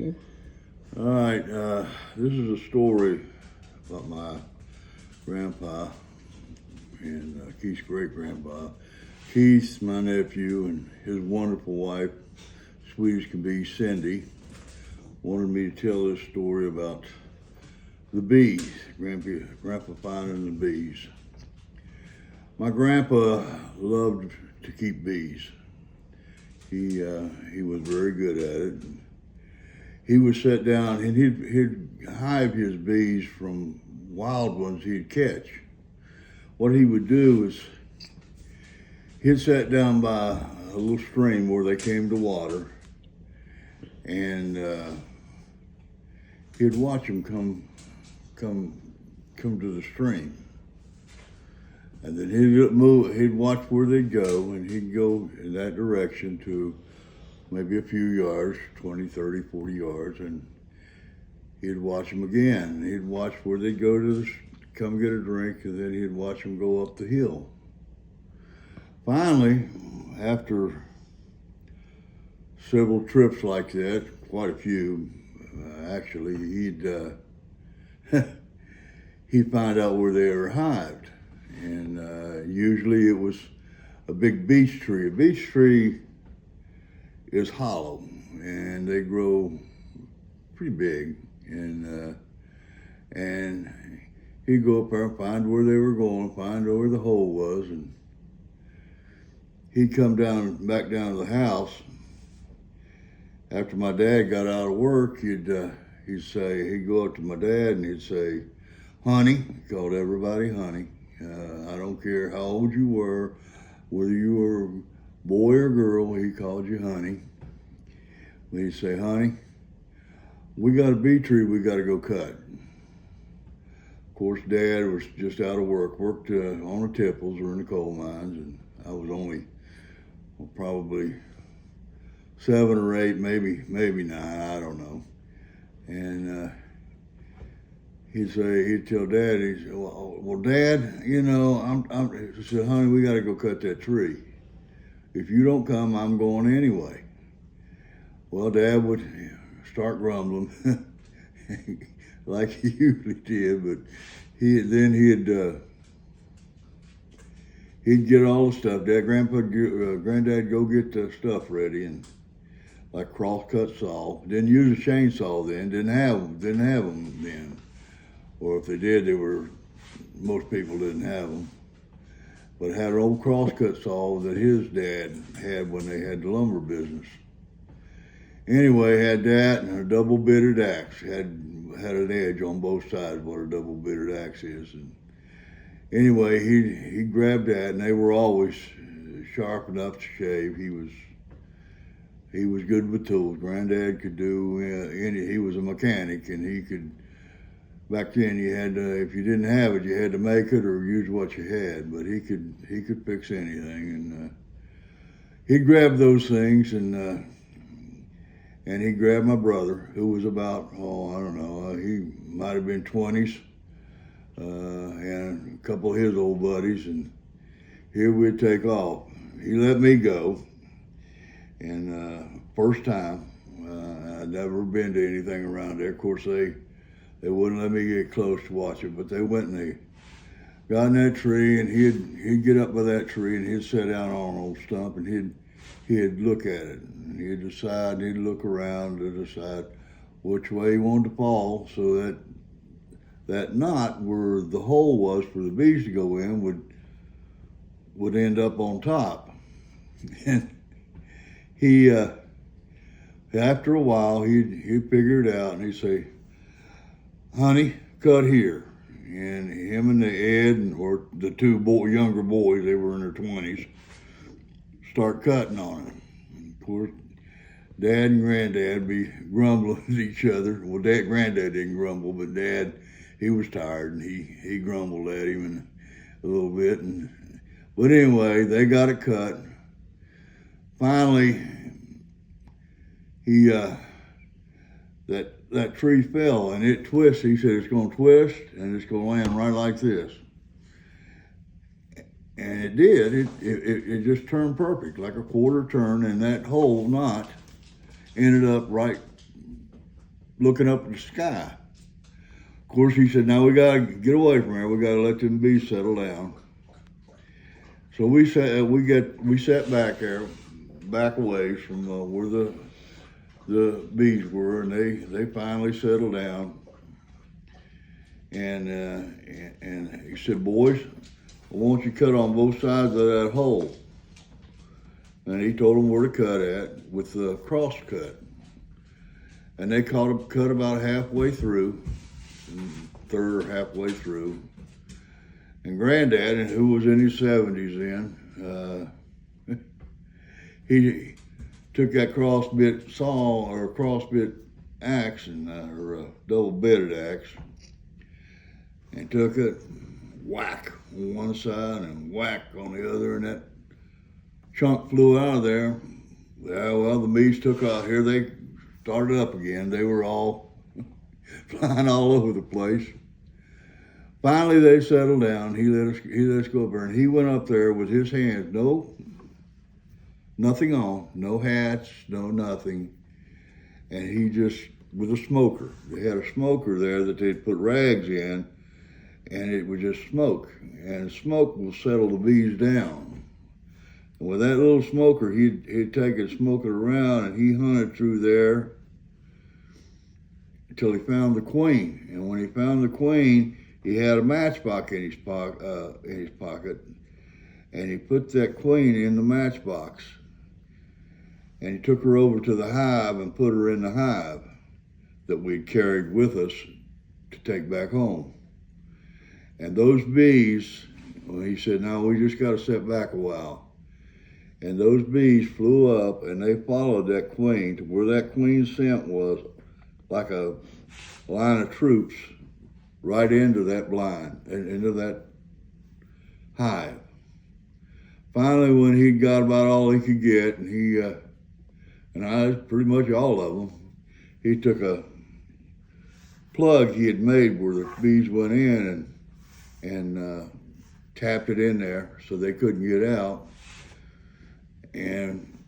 you. All right, this is a story about my grandpa and Keith's great-grandpa. Keith, my nephew, and his wonderful wife, sweet as can be, Cindy, wanted me to tell this story about the bees, Grandpa finding the bees. My grandpa loved to keep bees. He was very good at it. He would sit down and he'd hive his bees from wild ones he'd catch. What he would do is he'd sit down by a little stream where they came to water, and he'd watch them come to the stream. And then he'd watch where they'd go, and he'd go in that direction to maybe a few yards, 20, 30, 40 yards, and he'd watch them again. He'd watch where they'd go come get a drink, and then he'd watch them go up the hill. Finally, after several trips like that, quite a few, actually, he'd find out where they were hived. And usually it was a big beech tree. A beech tree is hollow, and they grow pretty big. And he'd go up there and find where they were going, find where the hole was, and he'd come back down to the house. After my dad got out of work, he'd go up to my dad and he'd say, "Honey," he called everybody honey. I don't care how old you were, whether you were a boy or girl, he called you honey. But he'd say, "Honey, we got a bee tree we got to go cut." Of course, Dad was just out of worked on the tipples or in the coal mines, and I was only probably 7 or 8, maybe 9, I don't know. And he'd tell Dad, he'd say, well, Dad, he said, "Honey, we got to go cut that tree. If you don't come, I'm going anyway." Well, Dad would start grumbling, like he usually did, but he'd get all the stuff. Granddad go get the stuff ready, and like cross-cut saw. Didn't use a chainsaw then. Didn't have them then. Or if they did, most people didn't have them. But had an old cross-cut saw that his dad had when they had the lumber business. Anyway, had that and a double-bitted axe. Had an edge on both sides, what a double-bitted axe is. And anyway, he grabbed that, and they were always sharp enough to shave. He was good with tools. Granddad could do he was a mechanic, and he could. Back then, you had to, if you didn't have it, you had to make it or use what you had. But he could fix anything, and he'd grab those things, and he grabbed my brother, who was about, I don't know, he might have been 20s, and a couple of his old buddies, and here we'd take off. He let me go, and first time, I'd never been to anything around there. Of course, they wouldn't let me get close to watch it, but they went and they got in that tree, and he'd get up by that tree, and he'd sit down on an old stump, and he'd look at it, and he'd look around to decide which way he wanted to fall, so that knot where the hole was for the bees to go in would end up on top. And he, after a while, he'd figure it out, and he'd say, "Honey, cut here." And him and Ed, or the two younger boys, they were in their 20s, start cutting on it. Of course, Dad and Granddad be grumbling at each other. Well, Granddad didn't grumble, but Dad, he was tired, and he grumbled at him a little bit. But anyway, they got it cut. Finally, that tree fell, and it twisted. He said it's going to twist, and it's going to land right like this. And it did. It just turned perfect, like a quarter turn, and that whole knot ended up right looking up at the sky. Of course, he said, "Now we gotta get away from here. We gotta let them bees settle down." So we sat back there, back away from where the bees were, and they finally settled down. And he said, "Boys, I want you to cut on both sides of that hole." And he told them where to cut at with the cross cut. And they cut about halfway through, third or halfway through. And Granddad, who was in his 70s then, he took that crossbit saw or crossbit axe or a double-bitted axe, and took it, whack on one side and whack on the other, and that chunk flew out of there. Yeah, well, the bees took off. Here they started up again. They were all flying all over the place. Finally, they settled down. He let us go up there, and he went up there with his hands, nothing on, no hats, no nothing, and he just with a smoker. They had a smoker there that they'd put rags in, and it would just smoke, and smoke will settle the bees down. And with that little smoker, he'd take it, smoke it around, and he hunted through there until he found the queen. And when he found the queen, he had a matchbox in his pocket, and he put that queen in the matchbox, and he took her over to the hive and put her in the hive that we'd carried with us to take back home. And those bees, well, he said, "Now we just got to sit back a while." And those bees flew up, and they followed that queen to where that queen's scent was, like a line of troops, right into that blind, and into that hive. Finally, when he got about all he could get, and I pretty much all of them, he took a plug he had made where the bees went in and tapped it in there so they couldn't get out. And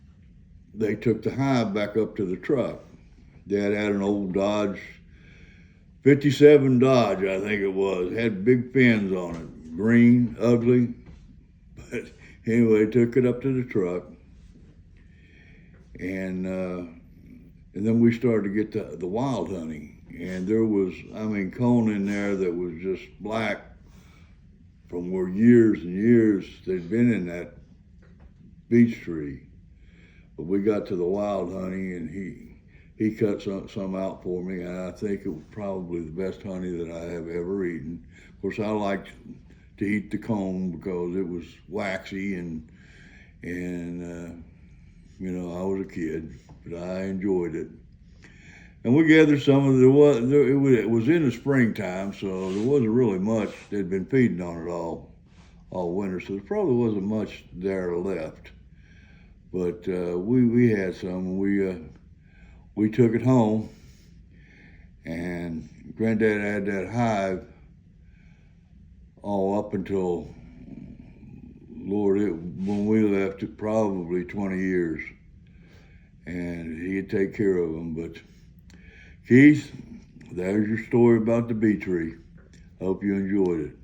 they took the hive back up to the truck. Dad had an old Dodge, 57 Dodge, I think it was. It had big fins on it, green, ugly. But anyway, took it up to the truck. And then we started to get the wild honey. And there was, cone in there that was just black from where years and years they'd been in that beech tree. But we got to the wild honey, and he cut some out for me, and I think it was probably the best honey that I have ever eaten. Of course, I liked to eat the cone because it was waxy, and I was a kid, but I enjoyed it. And we gathered some of it was in the springtime, so there wasn't really much. They'd been feeding on it all winter, so there probably wasn't much there left. But we had some. We took it home, and Granddad had that hive all up until, Lord, when we left, it probably 20 years, and he'd take care of them. But Keith, there's your story about the bee tree. I hope you enjoyed it.